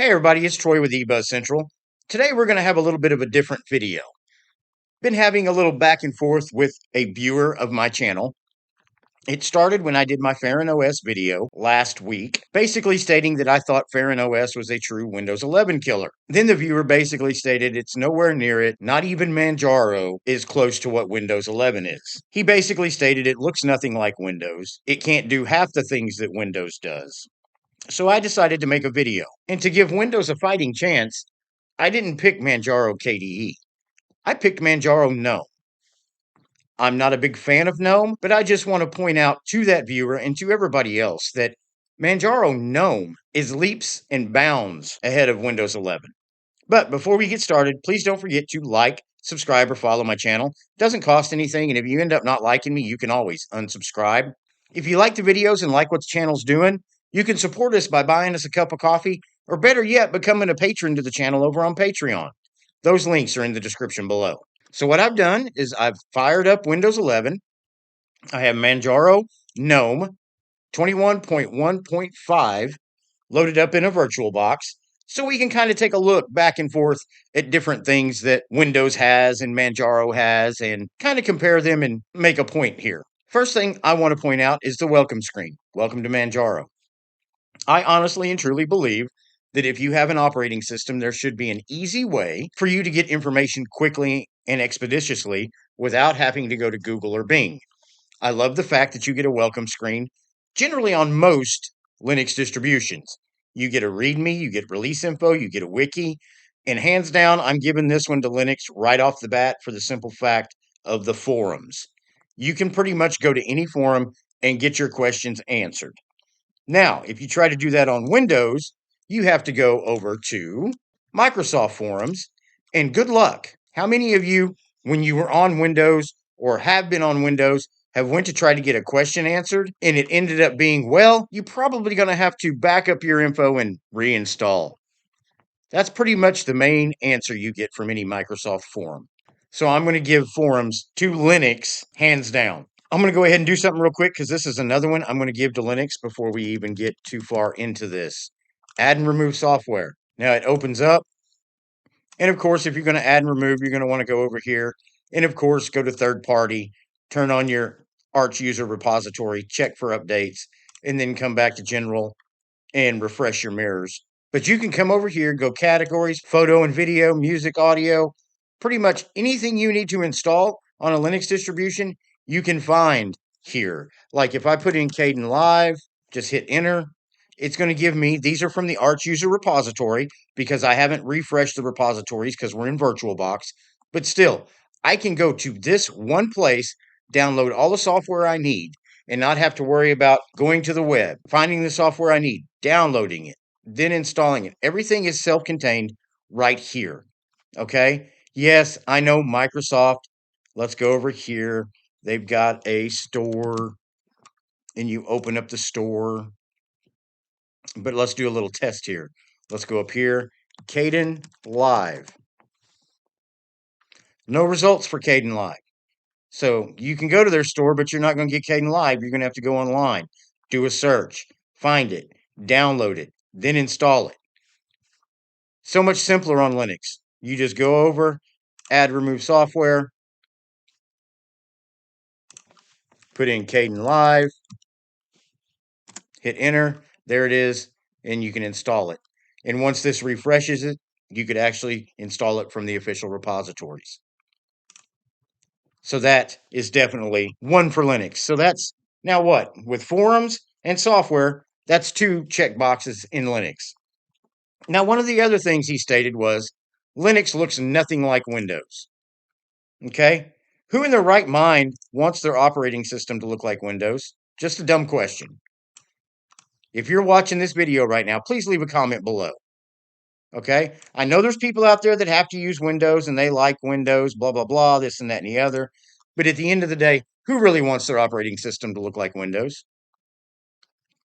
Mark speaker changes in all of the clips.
Speaker 1: Hey everybody, it's Troy with Ebuzz Central. Today we're going to have a little bit of a different video. Been having a little back and forth with a viewer of my channel. It started when I did my Farron OS video last week, basically stating that I thought Farron OS was a true Windows 11 killer. Then the viewer basically stated it's nowhere near it, not even Manjaro is close to what Windows 11 is. He basically stated it looks nothing like Windows. It can't do half the things that Windows does. So I decided to make a video. And to give Windows a fighting chance, I didn't pick Manjaro KDE. I picked Manjaro GNOME. I'm not a big fan of GNOME, but I just want to point out to that viewer and to everybody else that Manjaro GNOME is leaps and bounds ahead of Windows 11. But before we get started, please don't forget to like, subscribe, or follow my channel. It doesn't cost anything, and if you end up not liking me, you can always unsubscribe. If you like the videos and like what the channel's doing, you can support us by buying us a cup of coffee, or better yet, becoming a patron to the channel over on Patreon. Those links are in the description below. So what I've done is I've fired up Windows 11. I have Manjaro GNOME 21.1.5 loaded up in a VirtualBox, so we can kind of take a look back and forth at different things that Windows has and Manjaro has and kind of compare them and make a point here. First thing I want to point out is the welcome screen. Welcome to Manjaro. I honestly and truly believe that if you have an operating system, there should be an easy way for you to get information quickly and expeditiously without having to go to Google or Bing. I love the fact that you get a welcome screen, generally on most Linux distributions. You get a README, you get release info, you get a wiki, and hands down, I'm giving this one to Linux right off the bat for the simple fact of the forums. You can pretty much go to any forum and get your questions answered. Now, if you try to do that on Windows, you have to go over to Microsoft forums, and good luck. How many of you, when you were on Windows or have been on Windows, have went to try to get a question answered and it ended up being, well, you're probably going to have to back up your info and reinstall. That's pretty much the main answer you get from any Microsoft forum. So I'm going to give forums to Linux hands down. I'm going to go ahead and do something real quick because this is another one I'm going to give to Linux before we even get too far into this. Add and remove software. Now it opens up. And of course, if you're going to add and remove, you're going to want to go over here. And of course, go to third party, turn on your Arch user repository, check for updates, and then come back to general and refresh your mirrors. But you can come over here, go categories, photo and video, music, audio, pretty much anything you need to install on a Linux distribution, you can find here. Like if I put in Kdenlive, just hit enter, it's going to give me, these are from the Arch user repository because I haven't refreshed the repositories because we're in VirtualBox. But still, I can go to this one place, download all the software I need, and not have to worry about going to the web, finding the software I need, downloading it, then installing it. Everything is self-contained right here. Okay? Yes, I know Microsoft. Let's go over here. They've got a store, and you open up the store. But let's do a little test here. Let's go up here. Kdenlive. No results for Kdenlive. So you can go to their store, but you're not going to get Kdenlive. You're going to have to go online, do a search, find it, download it, then install it. So much simpler on Linux. You just go over, add, remove software, put in Kdenlive, hit enter. There it is, and you can install it. And once this refreshes it, you could actually install it from the official repositories. So that is definitely one for Linux. So that's now what? With forums and software, that's two checkboxes in Linux. Now, one of the other things he stated was Linux looks nothing like Windows. Okay? Who in their right mind wants their operating system to look like Windows? Just a dumb question. If you're watching this video right now, please leave a comment below. Okay? I know there's people out there that have to use Windows and they like Windows, blah, blah, blah, this and that and the other. But at the end of the day, who really wants their operating system to look like Windows?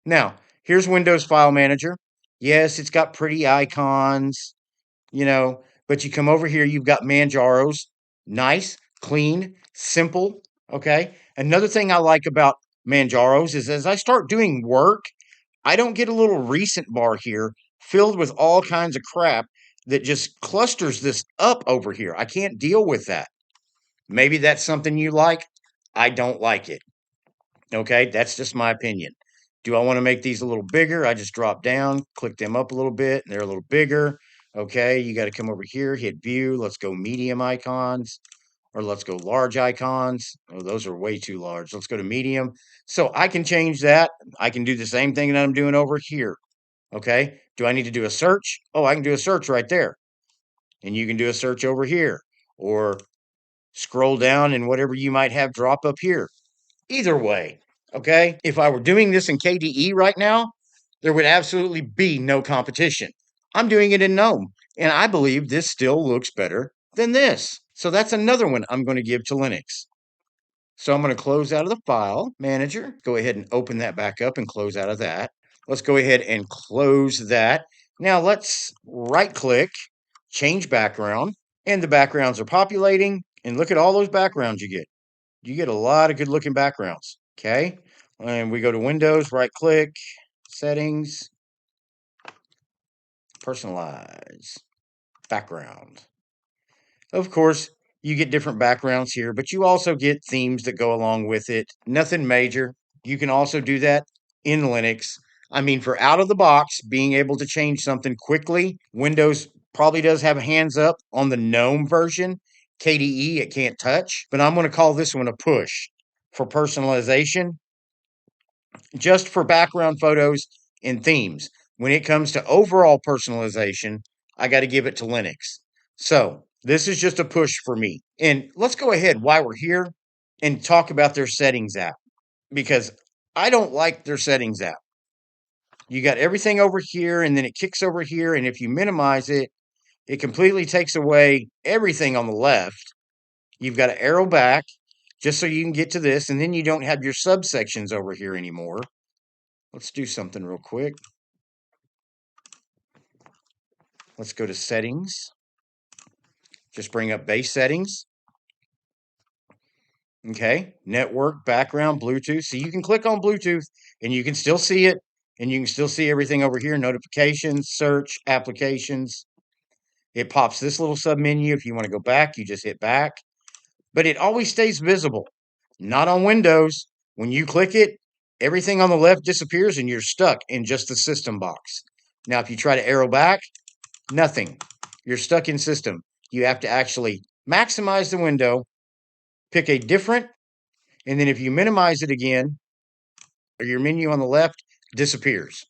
Speaker 1: Now, here's Windows File Manager. Yes, it's got pretty icons, but you come over here, you've got Manjaro's. Nice, clean, simple, okay? Another thing I like about Manjaro's is as I start doing work, I don't get a little recent bar here filled with all kinds of crap that just clusters this up over here. I can't deal with that. Maybe that's something you like. I don't like it. Okay, that's just my opinion. Do I want to make these a little bigger? I just drop down, click them up a little bit, and they're a little bigger. Okay, you got to come over here, hit view. Let's go medium icons, or let's go large icons. Oh, those are way too large. Let's go to medium. So I can change that. I can do the same thing that I'm doing over here. Okay, do I need to do a search? Oh, I can do a search right there. And you can do a search over here, or scroll down and whatever you might have drop up here. Either way, okay? If I were doing this in KDE right now, there would absolutely be no competition. I'm doing it in GNOME, and I believe this still looks better than this. So that's another one I'm going to give to Linux. So I'm going to close out of the file manager. Go ahead and open that back up and close out of that. Let's go ahead and close that. Now let's right click, change background, and the backgrounds are populating. And look at all those backgrounds you get. You get a lot of good looking backgrounds. Okay. And we go to Windows, right click, settings, personalize, background. Of course, you get different backgrounds here, but you also get themes that go along with it. Nothing major. You can also do that in Linux. I mean, for out of the box, being able to change something quickly, Windows probably does have hands up on the GNOME version. KDE, it can't touch, but I'm going to call this one a push for personalization, just for background photos and themes. When it comes to overall personalization, I got to give it to Linux. So this is just a push for me. And let's go ahead while we're here and talk about their settings app, because I don't like their settings app. You got everything over here and then it kicks over here. And if you minimize it, it completely takes away everything on the left. You've got to arrow back just so you can get to this. And then you don't have your subsections over here anymore. Let's do something real quick. Let's go to settings. Just bring up base settings. Okay, network, background, Bluetooth. So you can click on Bluetooth and you can still see it. And you can still see everything over here. Notifications, search, applications. It pops this little sub menu. If you want to go back, you just hit back. But it always stays visible. Not on Windows. When you click it, everything on the left disappears and you're stuck in just the system box. Now, if you try to arrow back, nothing. You're stuck in system. You have to actually maximize the window, pick a different, and then if you minimize it again, your menu on the left disappears.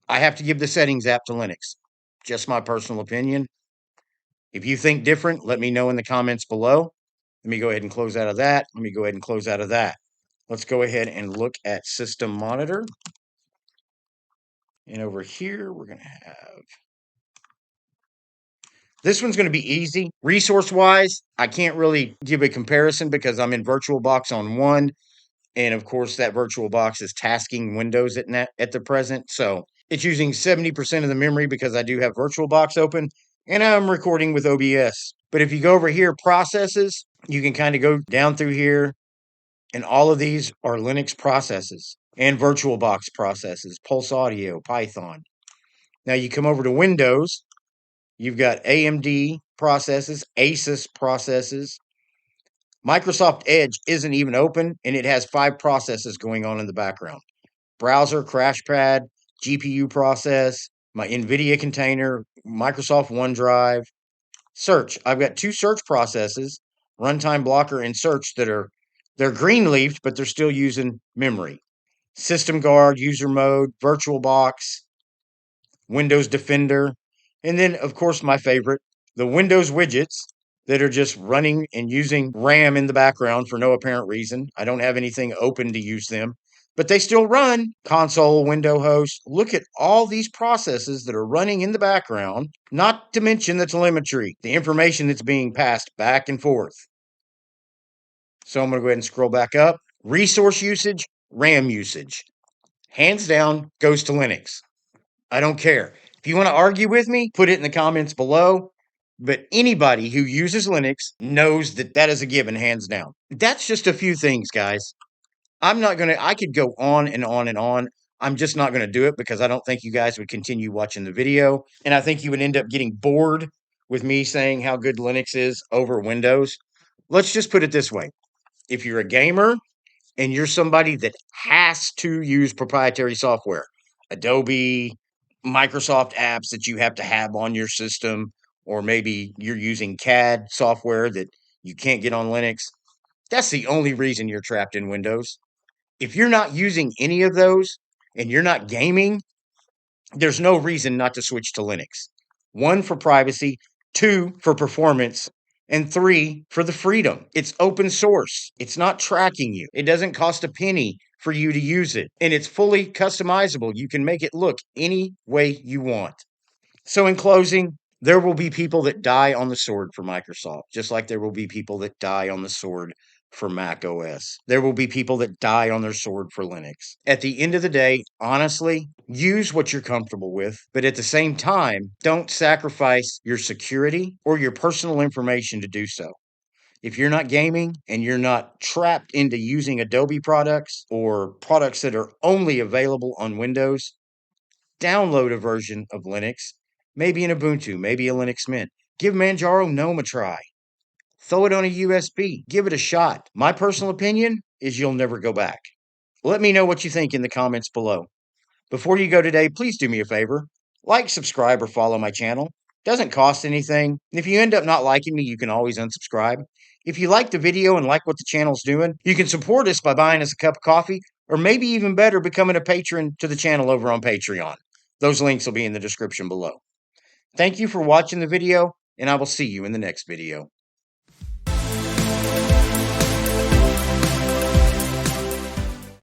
Speaker 1: I have to give the settings app to Linux. Just my personal opinion. If you think different, let me know in the comments below. Let me go ahead and close out of that. Let me go ahead and close out of that. Let's go ahead and look at System Monitor. And over here, we're going to have... This one's going to be easy. Resource-wise, I can't really give a comparison because I'm in VirtualBox on one. And of course, that VirtualBox is tasking Windows at the present. So it's using 70% of the memory because I do have VirtualBox open. And I'm recording with OBS. But if you go over here, processes, you can kind of go down through here. And all of these are Linux processes and VirtualBox processes, Pulse Audio, Python. Now you come over to Windows. You've got AMD processes, Asus processes. Microsoft Edge isn't even open, and it has 5 processes going on in the background. Browser, CrashPad, GPU process, my NVIDIA container, Microsoft OneDrive. Search. I've got 2 search processes, Runtime Blocker and Search, they're green-leafed, but they're still using memory. System Guard, User Mode, VirtualBox, Windows Defender, and then, of course, my favorite, the Windows widgets that are just running and using RAM in the background for no apparent reason. I don't have anything open to use them, but they still run. Console, window host. Look at all these processes that are running in the background, not to mention the telemetry, the information that's being passed back and forth. So I'm going to go ahead and scroll back up. Resource usage, RAM usage. Hands down, goes to Linux. I don't care. If you want to argue with me, put it in the comments below. But anybody who uses Linux knows that that is a given, hands down. That's just a few things, guys. I could go on and on and on. I'm just not going to do it because I don't think you guys would continue watching the video. And I think you would end up getting bored with me saying how good Linux is over Windows. Let's just put it this way. If you're a gamer and you're somebody that has to use proprietary software, Adobe, Microsoft apps that you have to have on your system, or maybe you're using CAD software that you can't get on Linux, that's the only reason you're trapped in Windows. If you're not using any of those and you're not gaming, there's no reason not to switch to Linux. One, for privacy, two, for performance, and three, for the freedom. It's open source. It's not tracking you. It doesn't cost a penny for you to use it. And it's fully customizable. You can make it look any way you want. So, in closing, there will be people that die on the sword for Microsoft, just like there will be people that die on the sword for Mac OS. There will be people that die on their sword for Linux. At the end of the day, honestly, use what you're comfortable with, but at the same time, don't sacrifice your security or your personal information to do so. If you're not gaming and you're not trapped into using Adobe products or products that are only available on Windows, download a version of Linux, maybe an Ubuntu, maybe a Linux Mint. Give Manjaro Gnome a try. Throw it on a USB. Give it a shot. My personal opinion is you'll never go back. Let me know what you think in the comments below. Before you go today, please do me a favor. Like, subscribe, or follow my channel. Doesn't cost anything. If you end up not liking me, you can always unsubscribe. If you like the video and like what the channel's doing, you can support us by buying us a cup of coffee, or maybe even better, becoming a patron to the channel over on Patreon. Those links will be in the description below. Thank you for watching the video, and I will see you in the next video.